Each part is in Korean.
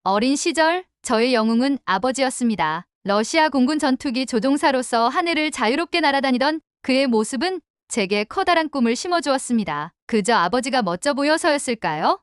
어린 시절 저의 영웅은 아버지였습니다. 러시아 공군 전투기 조종사로서 하늘을 자유롭게 날아다니던 그의 모습은 제게 커다란 꿈을 심어주었습니다. 그저 아버지가 멋져 보여서였을까요?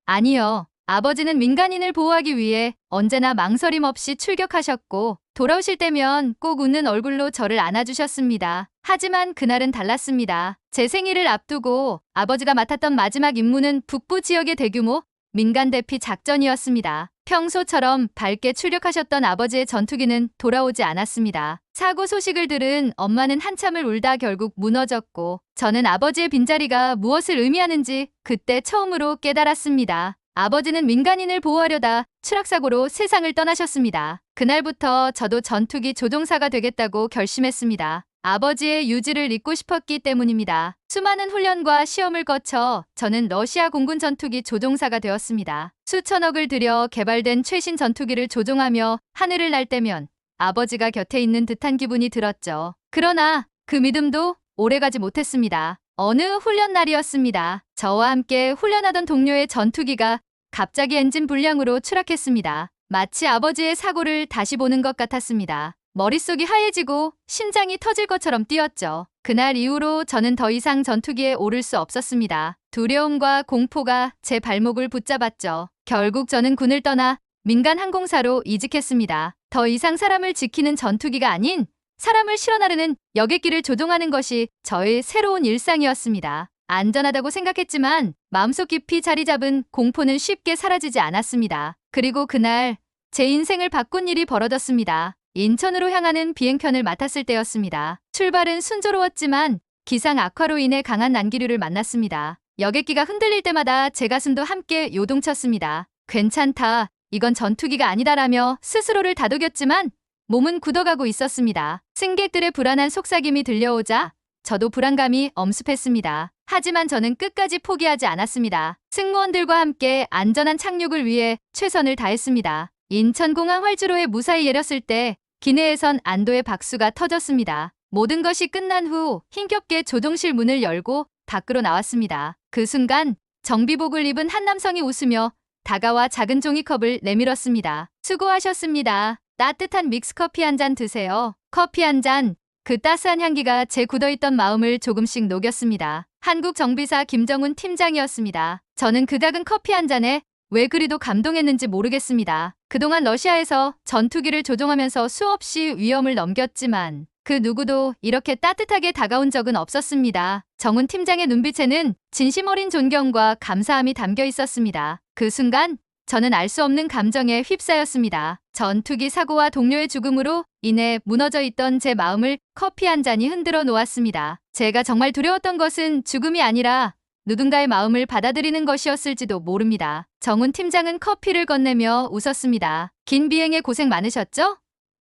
아니요. 아버지는 민간인을 보호하기 위해 언제나 망설임 없이 출격하셨고 돌아오실 때면 꼭 웃는 얼굴로 저를 안아주셨습니다. 하지만 그날은 달랐습니다. 제 생일을 앞두고 아버지가 맡았던 마지막 임무는 북부 지역의 대규모 민간 대피 작전이었습니다. 평소처럼 밝게 출격하셨던 아버지의 전투기는 돌아오지 않았습니다. 사고 소식을 들은 엄마는 한참을 울다 결국 무너졌고 저는 아버지의 빈자리가 무엇을 의미하는지 그때 처음으로 깨달았습니다. 아버지는 민간인을 보호하려다 추락사고로 세상을 떠나셨습니다. 그날부터 저도 전투기 조종사가 되겠다고 결심했습니다. 아버지의 유지를 잇고 싶었기 때문입니다. 수많은 훈련과 시험을 거쳐 저는 러시아 공군 전투기 조종사가 되었습니다. 수천억을 들여 개발된 최신 전투기를 조종하며 하늘을 날 때면 아버지가 곁에 있는 듯한 기분이 들었죠. 그러나 그 믿음도 오래가지 못했습니다. 어느 훈련 날이었습니다. 저와 함께 훈련하던 동료의 전투기가 갑자기 엔진 불량으로 추락했습니다. 마치 아버지의 사고를 다시 보는 것 같았습니다. 머릿속이 하얘지고 심장이 터질 것처럼 뛰었죠. 그날 이후로 저는 더 이상 전투기에 오를 수 없었습니다. 두려움과 공포가 제 발목을 붙잡았죠. 결국 저는 군을 떠나 민간 항공사로 이직했습니다. 더 이상 사람을 지키는 전투기가 아닌 사람을 실어 나르는 여객기를 조종하는 것이 저의 새로운 일상이었습니다. 안전하다고 생각했지만 마음속 깊이 자리 잡은 공포는 쉽게 사라지지 않았습니다. 그리고 그날 제 인생을 바꾼 일이 벌어졌습니다. 인천으로 향하는 비행편을 맡았을 때였습니다. 출발은 순조로웠지만 기상 악화로 인해 강한 난기류를 만났습니다. 여객기가 흔들릴 때마다 제 가슴도 함께 요동쳤습니다. 괜찮다, 이건 전투기가 아니다라며 스스로를 다독였지만 몸은 굳어가고 있었습니다. 승객들의 불안한 속삭임이 들려오자 저도 불안감이 엄습했습니다. 하지만 저는 끝까지 포기하지 않았습니다. 승무원들과 함께 안전한 착륙을 위해 최선을 다했습니다. 인천공항 활주로에 무사히 내렸을 때 기내에선 안도의 박수가 터졌습니다. 모든 것이 끝난 후 힘겹게 조종실 문을 열고 밖으로 나왔습니다. 그 순간 정비복을 입은 한 남성이 웃으며 다가와 작은 종이컵을 내밀었습니다. 수고하셨습니다. 따뜻한 믹스커피 한 잔 드세요. 커피 한 잔. 그 따스한 향기가 제 굳어있던 마음을 조금씩 녹였습니다. 한국 정비사 김정훈 팀장이었습니다. 저는 그 작은 커피 한 잔에 왜 그리도 감동했는지 모르겠습니다. 그동안 러시아에서 전투기를 조종하면서 수없이 위험을 넘겼지만 그 누구도 이렇게 따뜻하게 다가온 적은 없었습니다. 정훈 팀장의 눈빛에는 진심 어린 존경과 감사함이 담겨 있었습니다. 그 순간 저는 알 수 없는 감정에 휩싸였습니다. 전투기 사고와 동료의 죽음으로 인해 무너져 있던 제 마음을 커피 한 잔이 흔들어 놓았습니다. 제가 정말 두려웠던 것은 죽음이 아니라 누군가의 마음을 받아들이는 것이었을지도 모릅니다. 정훈 팀장은 커피를 건네며 웃었습니다. 긴 비행에 고생 많으셨죠?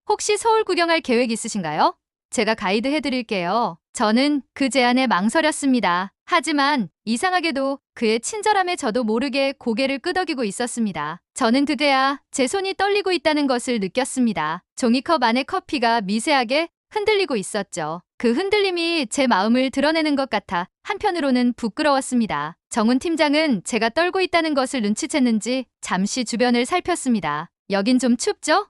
혹시 서울 구경할 계획 있으신가요? 제가 가이드 해드릴게요. 저는 그 제안에 망설였습니다. 하지만 이상하게도 그의 친절함에 저도 모르게 고개를 끄덕이고 있었습니다. 저는 그제야 제 손이 떨리고 있다는 것을 느꼈습니다. 종이컵 안에 커피가 미세하게 흔들리고 있었죠. 그 흔들림이 제 마음을 드러내는 것 같아 한편으로는 부끄러웠습니다. 정훈 팀장은 제가 떨고 있다는 것을 눈치챘는지 잠시 주변을 살폈습니다. 여긴 좀 춥죠?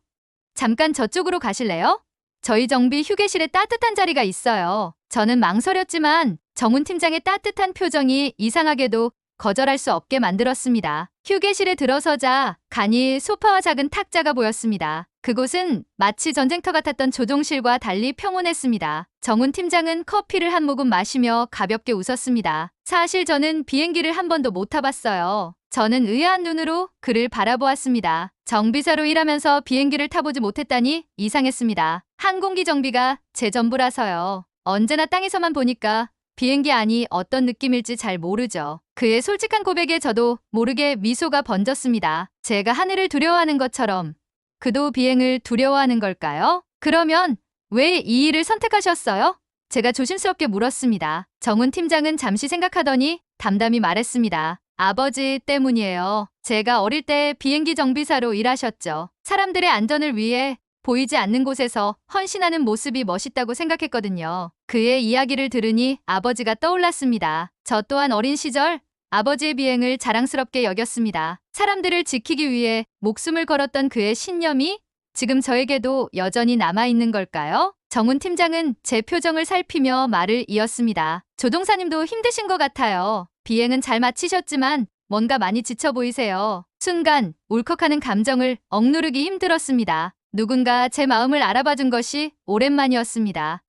잠깐 저쪽으로 가실래요? 저희 정비 휴게실에 따뜻한 자리가 있어요. 저는 망설였지만 정훈 팀장의 따뜻한 표정이 이상하게도 거절할 수 없게 만들었습니다. 휴게실에 들어서자 간이 소파와 작은 탁자가 보였습니다. 그곳은 마치 전쟁터 같았던 조종실과 달리 평온했습니다. 정훈 팀장은 커피를 한 모금 마시며 가볍게 웃었습니다. 사실 저는 비행기를 한 번도 못 타봤어요. 저는 의아한 눈으로 그를 바라보았습니다. 정비사로 일하면서 비행기를 타보지 못했다니 이상했습니다. 항공기 정비가 제 전부라서요. 언제나 땅에서만 보니까 비행기 안이 어떤 느낌일지 잘 모르죠. 그의 솔직한 고백에 저도 모르게 미소가 번졌습니다. 제가 하늘을 두려워하는 것처럼 그도 비행을 두려워하는 걸까요? 그러면 왜 이 일을 선택하셨어요? 제가 조심스럽게 물었습니다. 정훈 팀장은 잠시 생각하더니 담담히 말했습니다. 아버지 때문이에요. 제가 어릴 때 비행기 정비사로 일하셨죠. 사람들의 안전을 위해 보이지 않는 곳에서 헌신하는 모습이 멋있다고 생각했거든요. 그의 이야기를 들으니 아버지가 떠올랐습니다. 저 또한 어린 시절 아버지의 비행을 자랑스럽게 여겼습니다. 사람들을 지키기 위해 목숨을 걸었던 그의 신념이 지금 저에게도 여전히 남아있는 걸까요? 정훈 팀장은 제 표정을 살피며 말을 이었습니다. 조종사님도 힘드신 것 같아요. 비행은 잘 마치셨지만 뭔가 많이 지쳐 보이세요. 순간 울컥하는 감정을 억누르기 힘들었습니다. 누군가 제 마음을 알아봐준 것이 오랜만이었습니다.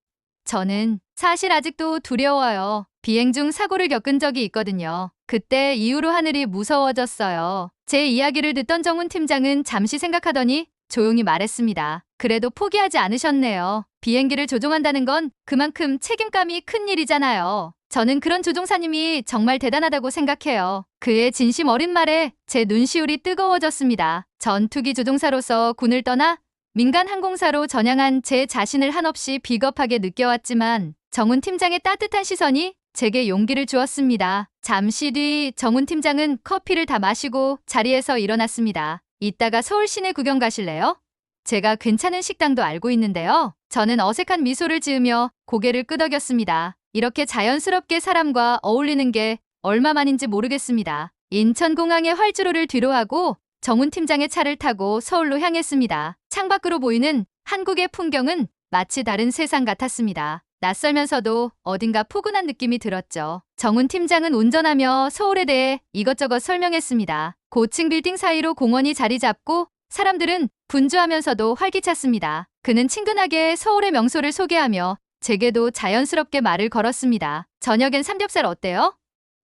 저는 사실 아직도 두려워요. 비행 중 사고를 겪은 적이 있거든요. 그때 이후로 하늘이 무서워졌어요. 제 이야기를 듣던 정훈 팀장은 잠시 생각하더니 조용히 말했습니다. 그래도 포기하지 않으셨네요. 비행기를 조종한다는 건 그만큼 책임감이 큰 일이잖아요. 저는 그런 조종사님이 정말 대단하다고 생각해요. 그의 진심 어린 말에 제 눈시울이 뜨거워졌습니다. 전투기 조종사로서 군을 떠나 민간 항공사로 전향한 제 자신을 한없이 비겁하게 느껴왔지만 정훈 팀장의 따뜻한 시선이 제게 용기를 주었습니다. 잠시 뒤 정훈 팀장은 커피를 다 마시고 자리에서 일어났습니다. 이따가 서울 시내 구경 가실래요? 제가 괜찮은 식당도 알고 있는데요. 저는 어색한 미소를 지으며 고개를 끄덕였습니다. 이렇게 자연스럽게 사람과 어울리는 게 얼마만인지 모르겠습니다. 인천공항의 활주로를 뒤로하고 정훈 팀장의 차를 타고 서울로 향했습니다. 창밖으로 보이는 한국의 풍경은 마치 다른 세상 같았습니다. 낯설면서도 어딘가 포근한 느낌이 들었죠. 정훈 팀장은 운전하며 서울에 대해 이것저것 설명했습니다. 고층 빌딩 사이로 공원이 자리 잡고 사람들은 분주하면서도 활기찼습니다. 그는 친근하게 서울의 명소를 소개하며 제게도 자연스럽게 말을 걸었습니다. 저녁엔 삼겹살 어때요?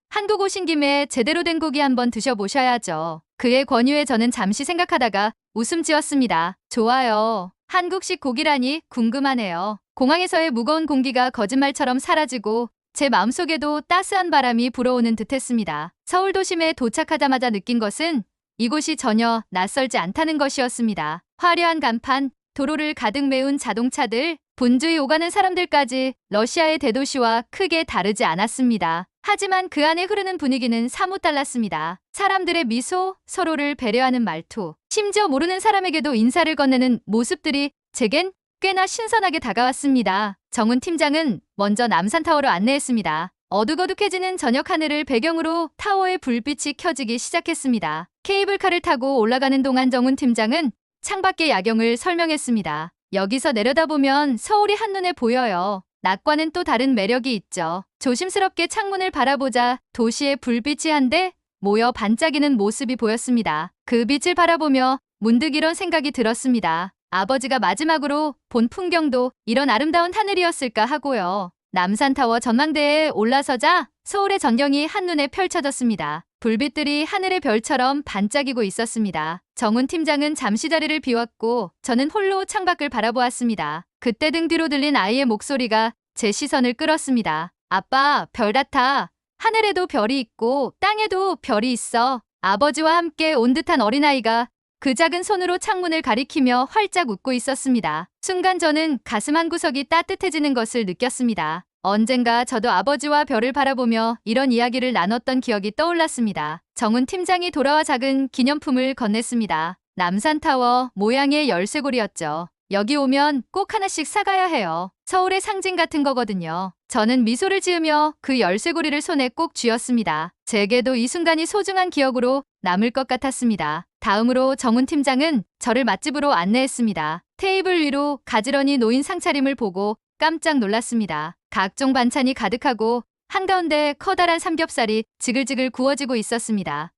한국 오신 김에 제대로 된 고기 한번 드셔보셔야죠. 그의 권유에 저는 잠시 생각하다가 웃음 지었습니다. 좋아요. 한국식 고기라니 궁금하네요. 공항에서의 무거운 공기가 거짓말처럼 사라지고 제 마음속에도 따스한 바람이 불어오는 듯했습니다. 서울 도심에 도착하자마자 느낀 것은 이곳이 전혀 낯설지 않다는 것이었습니다. 화려한 간판, 도로를 가득 메운 자동차들, 분주히 오가는 사람들까지 러시아의 대도시와 크게 다르지 않았습니다. 하지만 그 안에 흐르는 분위기는 사뭇 달랐습니다. 사람들의 미소, 서로를 배려하는 말투, 심지어 모르는 사람에게도 인사를 건네는 모습들이 제겐 꽤나 신선하게 다가왔습니다. 정훈 팀장은 먼저 남산타워로 안내했습니다. 어둑어둑해지는 저녁 하늘을 배경으로 타워의 불빛이 켜지기 시작했습니다. 케이블카를 타고 올라가는 동안 정훈 팀장은 창밖의 야경을 설명했습니다. 여기서 내려다보면 서울이 한눈에 보여요. 낮과는 또 다른 매력이 있죠. 조심스럽게 창문을 바라보자 도시의 불빛이 한데 모여 반짝이는 모습이 보였습니다. 그 빛을 바라보며 문득 이런 생각이 들었습니다. 아버지가 마지막으로 본 풍경도 이런 아름다운 하늘이었을까 하고요. 남산타워 전망대에 올라서자 서울의 전경이 한눈에 펼쳐졌습니다. 불빛들이 하늘의 별처럼 반짝이고 있었습니다. 정훈 팀장은 잠시 자리를 비웠고 저는 홀로 창밖을 바라보았습니다. 그때 등 뒤로 들린 아이의 목소리가 제 시선을 끌었습니다. 아빠, 별 같아. 하늘에도 별이 있고 땅에도 별이 있어. 아버지와 함께 온 듯한 어린아이가 그 작은 손으로 창문을 가리키며 활짝 웃고 있었습니다. 순간 저는 가슴 한구석이 따뜻해지는 것을 느꼈습니다. 언젠가 저도 아버지와 별을 바라보며 이런 이야기를 나눴던 기억이 떠올랐습니다. 정훈 팀장이 돌아와 작은 기념품을 건넸습니다. 남산타워 모양의 열쇠고리였죠. 여기 오면 꼭 하나씩 사가야 해요. 서울의 상징 같은 거거든요. 저는 미소를 지으며 그 열쇠고리를 손에 꼭 쥐었습니다. 제게도 이 순간이 소중한 기억으로 남을 것 같았습니다. 다음으로 정훈 팀장은 저를 맛집으로 안내했습니다. 테이블 위로 가지런히 놓인 상차림을 보고 깜짝 놀랐습니다. 각종 반찬이 가득하고 한가운데 커다란 삼겹살이 지글지글 구워지고 있었습니다.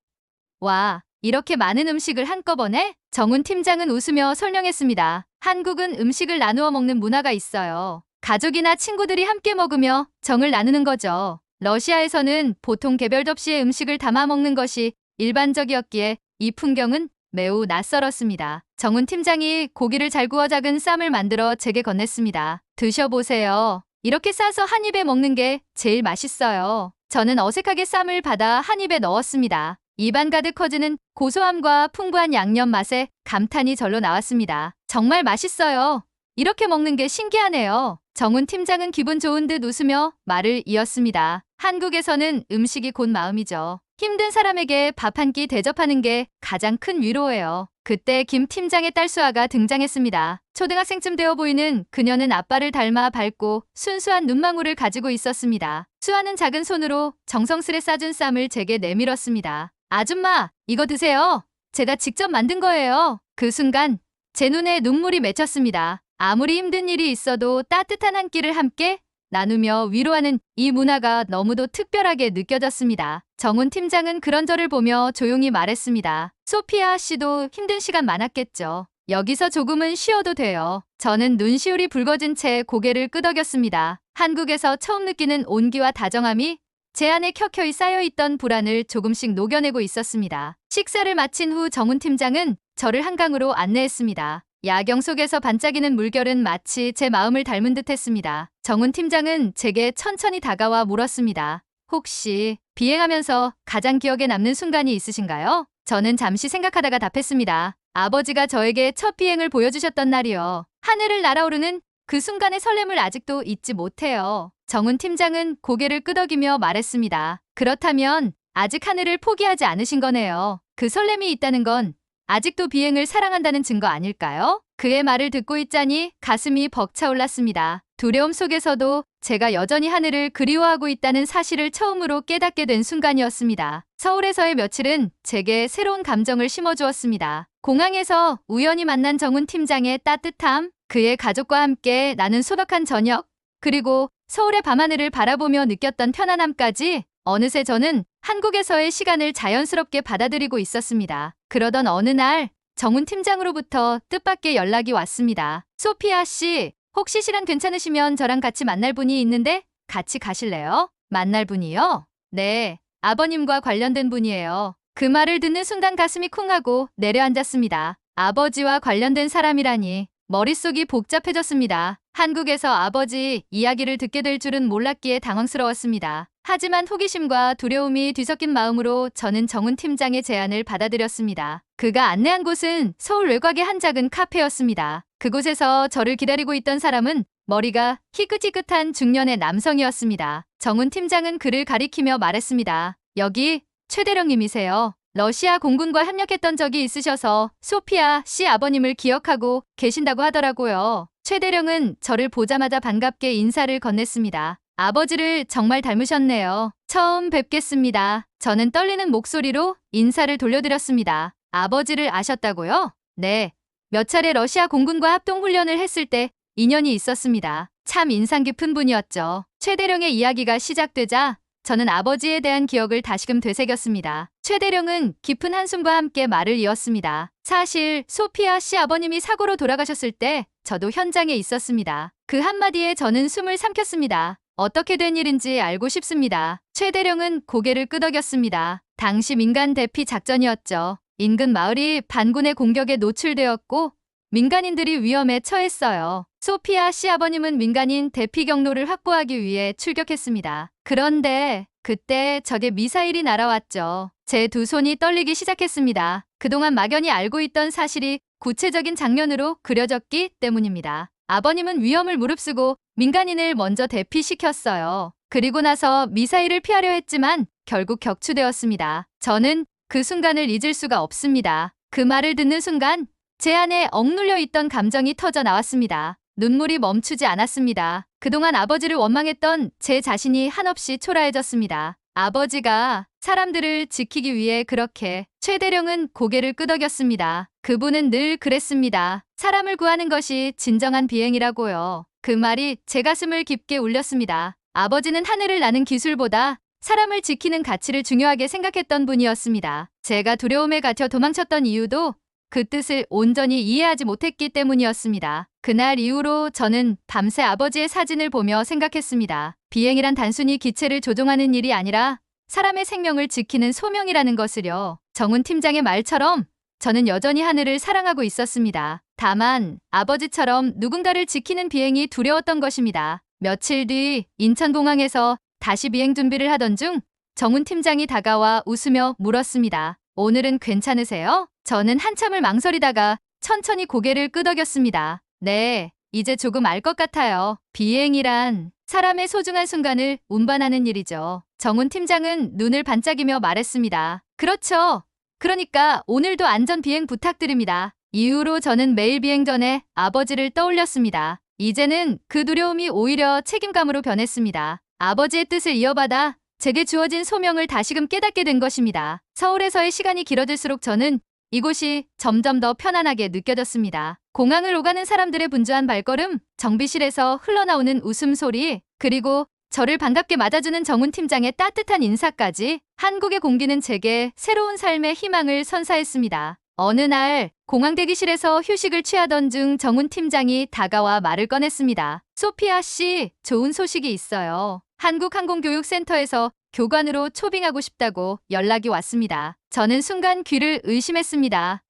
와, 이렇게 많은 음식을 한꺼번에? 정훈 팀장은 웃으며 설명했습니다. 한국은 음식을 나누어 먹는 문화가 있어요. 가족이나 친구들이 함께 먹으며 정을 나누는 거죠. 러시아에서는 보통 개별 접시에 음식을 담아 먹는 것이 일반적이었기에 이 풍경은 매우 낯설었습니다. 정훈 팀장이 고기를 잘 구워 작은 쌈을 만들어 제게 건넸습니다. 드셔보세요. 이렇게 싸서 한 입에 먹는 게 제일 맛있어요. 저는 어색하게 쌈을 받아 한 입에 넣었습니다. 입안 가득 커지는 고소함과 풍부한 양념 맛에 감탄이 절로 나왔습니다. 정말 맛있어요. 이렇게 먹는 게 신기하네요. 정훈 팀장은 기분 좋은 듯 웃으며 말을 이었습니다. 한국에서는 음식이 곧 마음이죠. 힘든 사람에게 밥 한 끼 대접하는 게 가장 큰 위로예요. 그때 김 팀장의 딸 수아가 등장했습니다. 초등학생쯤 되어 보이는 그녀는 아빠를 닮아 밝고 순수한 눈망울을 가지고 있었습니다. 수아는 작은 손으로 정성스레 싸준 쌈을 제게 내밀었습니다. 아줌마, 이거 드세요. 제가 직접 만든 거예요. 그 순간 제 눈에 눈물이 맺혔습니다. 아무리 힘든 일이 있어도 따뜻한 한 끼를 함께 나누며 위로하는 이 문화가 너무도 특별하게 느껴졌습니다. 정훈 팀장은 그런 저를 보며 조용히 말했습니다. 소피아 씨도 힘든 시간 많았겠죠. 여기서 조금은 쉬어도 돼요. 저는 눈시울이 붉어진 채 고개를 끄덕였습니다. 한국에서 처음 느끼는 온기와 다정함이 제 안에 켜켜이 쌓여있던 불안을 조금씩 녹여내고 있었습니다. 식사를 마친 후 정훈 팀장은 저를 한강으로 안내했습니다. 야경 속에서 반짝이는 물결은 마치 제 마음을 닮은 듯했습니다. 정훈 팀장은 제게 천천히 다가와 물었습니다. 혹시 비행하면서 가장 기억에 남는 순간이 있으신가요? 저는 잠시 생각하다가 답했습니다. 아버지가 저에게 첫 비행을 보여주셨던 날이요. 하늘을 날아오르는 그 순간의 설렘을 아직도 잊지 못해요. 정훈 팀장은 고개를 끄덕이며 말했습니다. 그렇다면 아직 하늘을 포기하지 않으신 거네요. 그 설렘이 있다는 건 아직도 비행을 사랑한다는 증거 아닐까요? 그의 말을 듣고 있자니 가슴이 벅차올랐습니다. 두려움 속에서도 제가 여전히 하늘을 그리워하고 있다는 사실을 처음으로 깨닫게 된 순간이었습니다. 서울에서의 며칠은 제게 새로운 감정을 심어주었습니다. 공항에서 우연히 만난 정훈 팀장의 따뜻함, 그의 가족과 함께 나눈 소박한 저녁, 그리고 서울의 밤하늘을 바라보며 느꼈던 편안함까지 어느새 저는 한국에서의 시간을 자연스럽게 받아들이고 있었습니다. 그러던 어느 날 정훈 팀장으로부터 뜻밖의 연락이 왔습니다. 소피아 씨, 혹시 시간 괜찮으시면 저랑 같이 만날 분이 있는데 같이 가실래요? 만날 분이요? 네, 아버님과 관련된 분이에요. 그 말을 듣는 순간 가슴이 쿵하고 내려앉았습니다. 아버지와 관련된 사람이라니 머릿속이 복잡해졌습니다. 한국에서 아버지 이야기를 듣게 될 줄은 몰랐기에 당황스러웠습니다. 하지만 호기심과 두려움이 뒤섞인 마음으로 저는 정훈 팀장의 제안을 받아들였습니다. 그가 안내한 곳은 서울 외곽의 한 작은 카페였습니다. 그곳에서 저를 기다리고 있던 사람은 머리가 희끗희끗한 중년의 남성이었습니다. 정훈 팀장은 그를 가리키며 말했습니다. 여기 최대령님이세요. 러시아 공군과 협력했던 적이 있으셔서 소피아 씨 아버님을 기억하고 계신다고 하더라고요. 최대령은 저를 보자마자 반갑게 인사를 건넸습니다. 아버지를 정말 닮으셨네요. 처음 뵙겠습니다. 저는 떨리는 목소리로 인사를 돌려드렸습니다. 아버지를 아셨다고요? 네. 몇 차례 러시아 공군과 합동훈련을 했을 때 인연이 있었습니다. 참 인상 깊은 분이었죠. 최대령의 이야기가 시작되자 저는 아버지에 대한 기억을 다시금 되새겼습니다. 최대령은 깊은 한숨과 함께 말을 이었습니다. 사실 소피아 씨 아버님이 사고로 돌아가셨을 때 저도 현장에 있었습니다. 그 한마디에 저는 숨을 삼켰습니다. 어떻게 된 일인지 알고 싶습니다. 최대령은 고개를 끄덕였습니다. 당시 민간 대피 작전이었죠. 인근 마을이 반군의 공격에 노출되었고 민간인들이 위험에 처했어요. 소피아 씨 아버님은 민간인 대피 경로를 확보하기 위해 출격했습니다. 그런데 그때 적의 미사일이 날아왔죠. 제 두 손이 떨리기 시작했습니다. 그동안 막연히 알고 있던 사실이 구체적인 장면으로 그려졌기 때문입니다. 아버님은 위험을 무릅쓰고 민간인을 먼저 대피시켰어요. 그리고 나서 미사일을 피하려 했지만 결국 격추되었습니다. 저는 그 순간을 잊을 수가 없습니다. 그 말을 듣는 순간 제 안에 억눌려 있던 감정이 터져 나왔습니다. 눈물이 멈추지 않았습니다. 그동안 아버지를 원망했던 제 자신이 한없이 초라해졌습니다. 아버지가 사람들을 지키기 위해 그렇게. 최대령은 고개를 끄덕였습니다. 그분은 늘 그랬습니다. 사람을 구하는 것이 진정한 비행이라고요. 그 말이 제 가슴을 깊게 울렸습니다. 아버지는 하늘을 나는 기술보다 사람을 지키는 가치를 중요하게 생각했던 분이었습니다. 제가 두려움에 갇혀 도망쳤던 이유도 그 뜻을 온전히 이해하지 못했기 때문이었습니다. 그날 이후로 저는 밤새 아버지의 사진을 보며 생각했습니다. 비행이란 단순히 기체를 조종하는 일이 아니라 사람의 생명을 지키는 소명이라는 것을요. 정훈 팀장의 말처럼 저는 여전히 하늘을 사랑하고 있었습니다. 다만 아버지처럼 누군가를 지키는 비행이 두려웠던 것입니다. 며칠 뒤 인천공항에서 다시 비행 준비를 하던 중 정훈 팀장이 다가와 웃으며 물었습니다. 오늘은 괜찮으세요? 저는 한참을 망설이다가 천천히 고개를 끄덕였습니다. 네, 이제 조금 알 것 같아요. 비행이란 사람의 소중한 순간을 운반하는 일이죠. 정훈 팀장은 눈을 반짝이며 말했습니다. 그렇죠. 그러니까 오늘도 안전 비행 부탁드립니다. 이후로 저는 매일 비행 전에 아버지를 떠올렸습니다. 이제는 그 두려움이 오히려 책임감으로 변했습니다. 아버지의 뜻을 이어받아 제게 주어진 소명을 다시금 깨닫게 된 것입니다. 서울에서의 시간이 길어질수록 저는 이곳이 점점 더 편안하게 느껴졌습니다. 공항을 오가는 사람들의 분주한 발걸음, 정비실에서 흘러나오는 웃음소리, 그리고 저를 반갑게 맞아주는 정훈 팀장의 따뜻한 인사까지 한국의 공기는 제게 새로운 삶의 희망을 선사했습니다. 어느 날 공항 대기실에서 휴식을 취하던 중 정훈 팀장이 다가와 말을 꺼냈습니다. 소피아 씨, 좋은 소식이 있어요. 한국항공교육센터에서 교관으로 초빙하고 싶다고 연락이 왔습니다. 저는 순간 귀를 의심했습니다.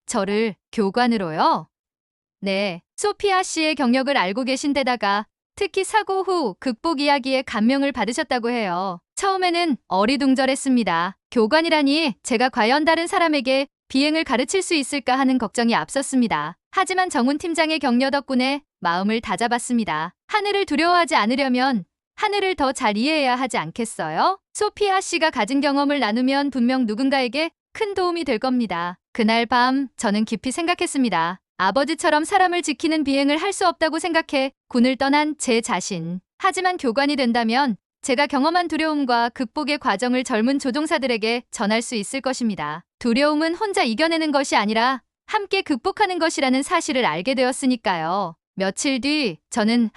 저를 교관으로요? 네, 소피아 씨의 경력을 알고 계신 데다가 특히 사고 후 극복 이야기에 감명을 받으셨다고 해요. 처음에는 어리둥절했습니다. 교관이라니 제가 과연 다른 사람에게 비행을 가르칠 수 있을까 하는 걱정이 앞섰습니다. 하지만 정훈 팀장의 격려 덕분에 마음을 다잡았습니다. 하늘을 두려워하지 않으려면 하늘을 더 잘 이해해야 하지 않겠어요? 소피아 씨가 가진 경험을 나누면 분명 누군가에게 큰 도움이 될 겁니다. 그날 밤 저는 깊이 생각했습니다. 아버지처럼 사람을 지키는 비행을 할 수 없다고 생각해 군을 떠난 제 자신. 하지만 교관이 된다면 제가 경험한 두려움과 극복의 과정을 젊은 조종사들에게 전할 수 있을 것입니다. 두려움은 혼자 이겨내는 것이 아니라 함께 극복하는 것이라는 사실을 알게 되었으니까요. 며칠 뒤 저는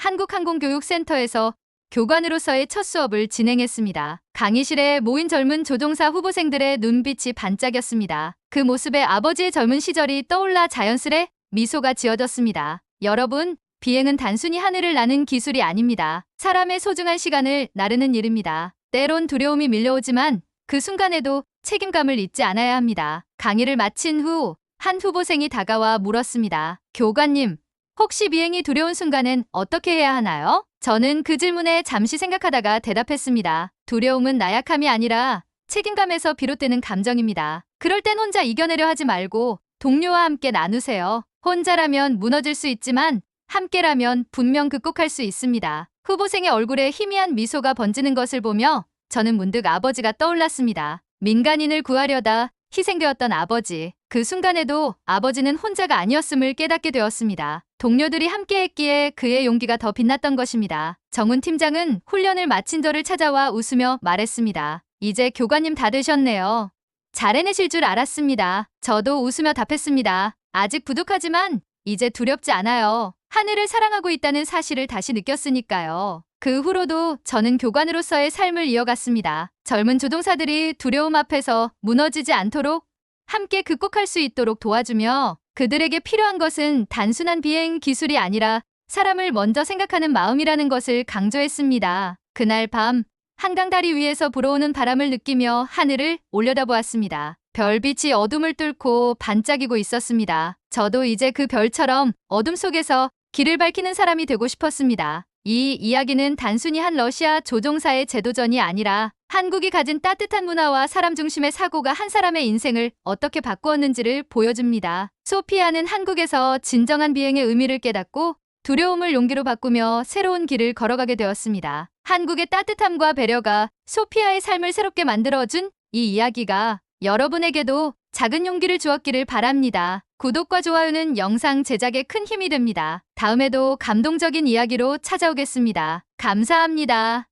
한국항공교육센터에서 교관으로서의 첫 수업을 진행했습니다. 강의실에 모인 젊은 조종사 후보생들의 눈빛이 반짝였습니다. 그 모습에 아버지의 젊은 시절이 떠올라 자연스레 미소가 지어졌습니다. 여러분, 비행은 단순히 하늘을 나는 기술이 아닙니다. 사람의 소중한 시간을 나르는 일입니다. 때론 두려움이 밀려오지만 그 순간에도 책임감을 잊지 않아야 합니다. 강의를 마친 후 한 후보생이 다가와 물었습니다. 교관님, 혹시 비행이 두려운 순간엔 어떻게 해야 하나요? 저는 그 질문에 잠시 생각하다가 대답했습니다. 두려움은 나약함이 아니라 책임감에서 비롯되는 감정입니다. 그럴 땐 혼자 이겨내려 하지 말고 동료와 함께 나누세요. 혼자라면 무너질 수 있지만 함께라면 분명 극복할 수 있습니다. 후보생의 얼굴에 희미한 미소가 번지는 것을 보며 저는 문득 아버지가 떠올랐습니다. 민간인을 구하려다 희생되었던 아버지. 그 순간에도 아버지는 혼자가 아니었음을 깨닫게 되었습니다. 동료들이 함께했기에 그의 용기가 더 빛났던 것입니다. 정훈 팀장은 훈련을 마친 저를 찾아와 웃으며 말했습니다. 이제 교관님 다 되셨네요. 잘 해내실 줄 알았습니다. 저도 웃으며 답했습니다. 아직 부족하지만 이제 두렵지 않아요. 하늘을 사랑하고 있다는 사실을 다시 느꼈으니까요. 그 후로도 저는 교관으로서의 삶을 이어갔습니다. 젊은 조종사들이 두려움 앞에서 무너지지 않도록 함께 극복할 수 있도록 도와주며 그들에게 필요한 것은 단순한 비행 기술이 아니라 사람을 먼저 생각하는 마음이라는 것을 강조했습니다. 그날 밤 한강 다리 위에서 불어오는 바람을 느끼며 하늘을 올려다보았습니다. 별빛이 어둠을 뚫고 반짝이고 있었습니다. 저도 이제 그 별처럼 어둠 속에서 길을 밝히는 사람이 되고 싶었습니다. 이 이야기는 단순히 한 러시아 조종사의 재도전이 아니라 한국이 가진 따뜻한 문화와 사람 중심의 사고가 한 사람의 인생을 어떻게 바꾸었는지를 보여줍니다. 소피아는 한국에서 진정한 비행의 의미를 깨닫고 두려움을 용기로 바꾸며 새로운 길을 걸어가게 되었습니다. 한국의 따뜻함과 배려가 소피아의 삶을 새롭게 만들어준 이 이야기가 여러분에게도 작은 용기를 주었기를 바랍니다. 구독과 좋아요는 영상 제작에 큰 힘이 됩니다. 다음에도 감동적인 이야기로 찾아오겠습니다. 감사합니다.